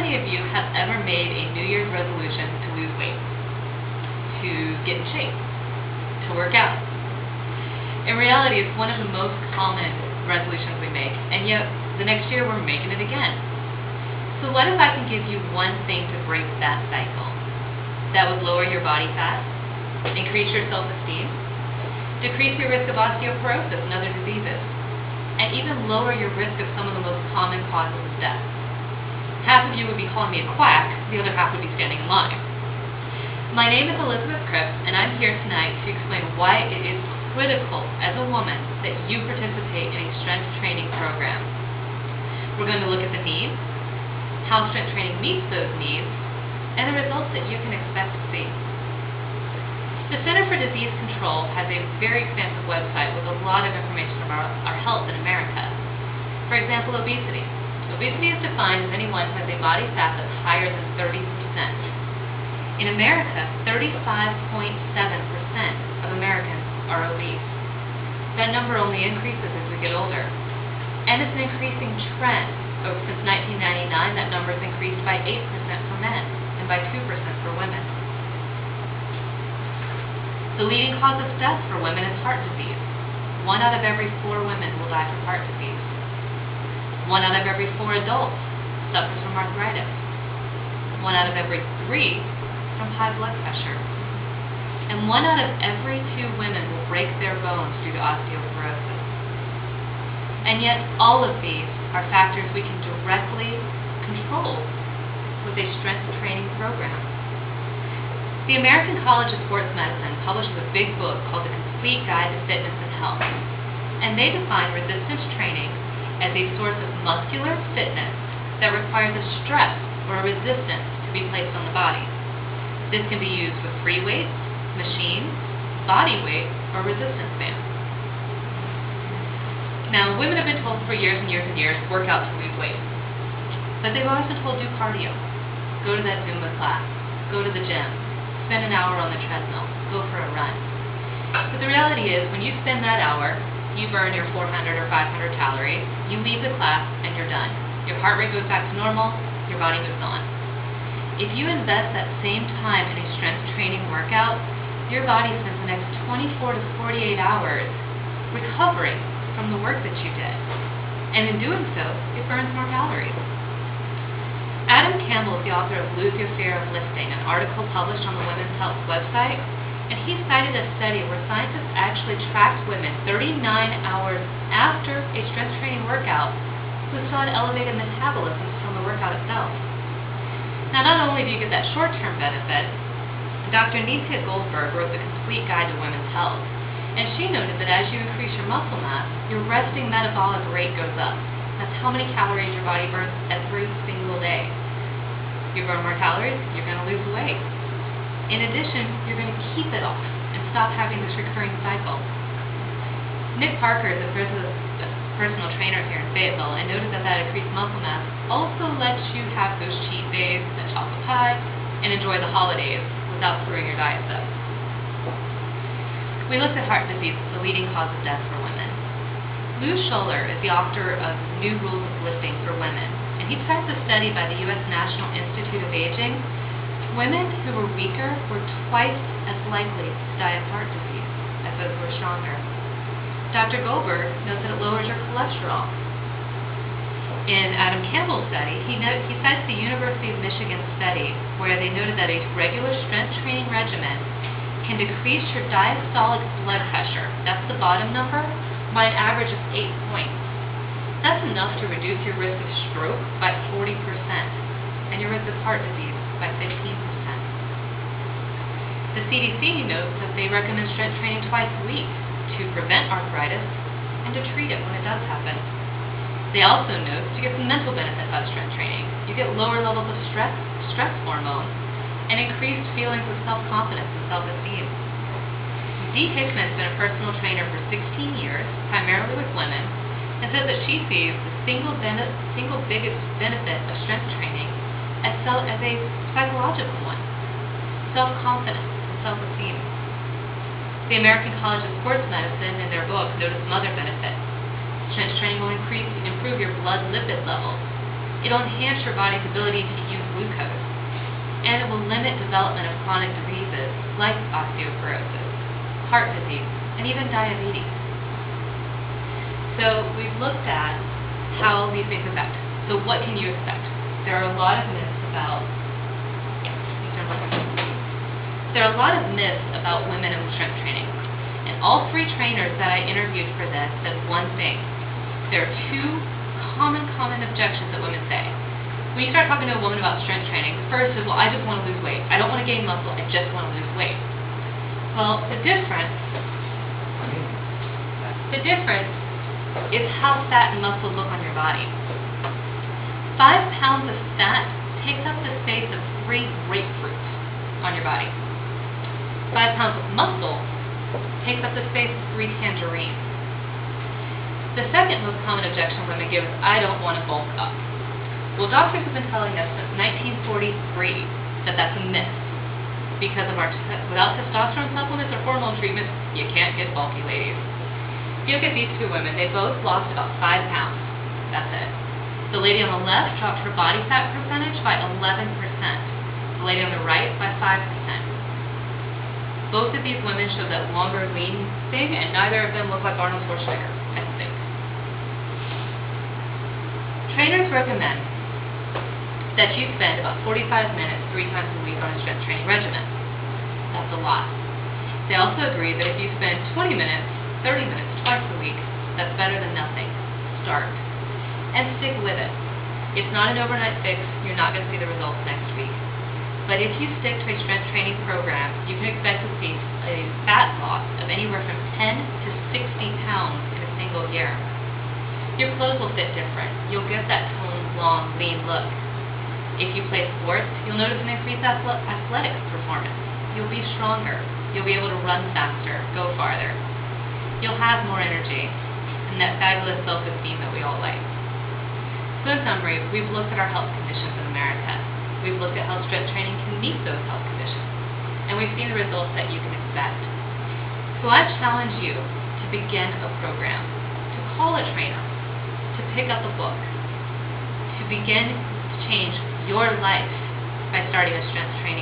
many of you have ever made a New Year's resolution to lose weight, to get in shape, to work out? In reality, it's one of the most common resolutions we make, and yet the next year we're making it again. So what if I can give you one thing to break that cycle? That would lower your body fat, increase your self-esteem, decrease your risk of osteoporosis and other diseases, and even lower your risk of some of the most common causes of death. Half of you would be calling me a quack, the other half would be standing in line. My name is Elizabeth Cripps, and I'm here tonight to explain why it is critical as a woman that you participate in a strength training program. We're going to look at the needs, how strength training meets those needs, and the results that you can expect to see. The Center for Disease Control has a very expansive website with a lot of information about our health in America. For example, obesity. Obesity is defined as anyone who has a body fat that's higher than 30%. In America, 35.7% of Americans are obese. That number only increases as we get older. And it's an increasing trend. Since 1999, that number has increased by 8% for men and by 2% for women. The leading cause of death for women is heart disease. 1 out of every 4 women will die from heart disease. 1 out of every 4 adults suffers from arthritis. 1 out of every 3 from high blood pressure. And 1 out of every 2 women will break their bones due to osteoporosis. And yet, all of these are factors we can directly control with a strength training program. The American College of Sports Medicine publishes a big book called The Complete Guide to Fitness and Health, and they define resistance training as a source of muscular fitness that requires a stress or a resistance to be placed on the body. This can be used with free weights, machines, body weight, or resistance bands. Now, women have been told for years and years and years, work out to lose weight. But they've always been told, do cardio. Go to that Zumba class. Go to the gym. Spend an hour on the treadmill. Go for a run. But the reality is, when you spend that hour, you burn your 400 or 500 calories, you leave the class, and you're done. Your heart rate goes back to normal, your body moves on. If you invest that same time in a strength training workout, your body spends the next 24 to 48 hours recovering from the work that you did. And in doing so, it burns more calories. Adam Campbell is the author of Lose Your Fear of Lifting, an article published on the Women's Health website, and he cited a study where scientists actually tracked women 39 hours after a strength training workout who saw an elevated metabolism from the workout itself. Now, not only do you get that short-term benefit, Dr. Nitya Goldberg wrote The Complete Guide to Women's Health, and she noted that as you increase your muscle mass, your resting metabolic rate goes up. That's how many calories your body burns every single day. You burn more calories, you're going to lose weight. In addition, you're going to keep it off and stop having this recurring cycle. Nick Parker is a personal trainer here in Fayetteville and noted that increased muscle mass also lets you have those cheat days, the chocolate pie, and enjoy the holidays without screwing your diets up. We looked at heart disease as the leading cause of death for women. Lou Scholler is the author of New Rules of Lifting for Women, and he cites a study by the U.S. National Institute of Aging. Women who were weaker were twice as likely to die of heart disease as those who were stronger. Dr. Goldberg notes that it lowers your cholesterol. In Adam Campbell's study, he cites the University of Michigan study where they noted that a regular strength training regimen can decrease your diastolic blood pressure, that's the bottom number, by an average of 8 points. That's enough to reduce your risk of stroke by 40% and your risk of heart disease by 15%. The CDC notes that they recommend strength training twice a week to prevent arthritis and to treat it when it does happen. They also note to get some mental benefits out of strength training. You get lower levels of stress hormone, and increased feelings of self-confidence and self-esteem. Dee Hickman has been a personal trainer for 16 years, primarily with women, and says that she sees the single biggest benefit of strength training as a psychological one, self-confidence and self-esteem. The American College of Sports Medicine, in their book, noted some other benefits. Strength training will improve your blood lipid levels, It'll enhance your body's ability to use glucose, and it will limit development of chronic diseases like osteoporosis, heart disease, and even diabetes. So we've looked at how these things affect. So what can you expect? There are a lot of myths about women and strength training. And all three trainers that I interviewed for this said one thing. There are two common objections that women say. When you start talking to a woman about strength training, the first is, well, I just want to lose weight. I don't want to gain muscle, I just want to lose weight. Well, the difference is how fat and muscle look on your body. 5 pounds of fat takes up the space of 3 grapefruits on your body. 5 pounds of muscle takes up the space of 3 tangerines. The second most common objection women give is, I don't want to bulk up. Well, doctors have been telling us since 1943 that that's a myth. Because of without testosterone supplements or hormone treatments, you can't get bulky, ladies. If you look at these two women, they both lost about 5 pounds. That's it. The lady on the left dropped her body fat percentage by 11%. The lady on the right by 5%. Both of these women show that longer, lean thing, and neither of them look like Arnold Schwarzenegger, I don't think. Trainers recommend that you spend about 45 minutes 3 times a week on a strength training regimen. That's a lot. They also agree that if you spend 20 minutes, 30 minutes twice a week, that's better than nothing. Start. And stick with it. It's not an overnight fix. You're not going to see the results next week. But if you stick to a strength training program, you can expect to see a fat loss of anywhere from 10 to 60 pounds in a single year. Your clothes will fit different. You'll get that toned, long, lean look. If you play sports, you'll notice an increased athletic performance. You'll be stronger. You'll be able to run faster, go farther. You'll have more energy, and that fabulous self-esteem that we all like. So in summary, we've looked at our health conditions in America. We've looked at how strength training can meet those health conditions, and we've seen the results that you can expect. So I challenge you to begin a program, to call a trainer, to pick up a book, to begin to change your life by starting a strength training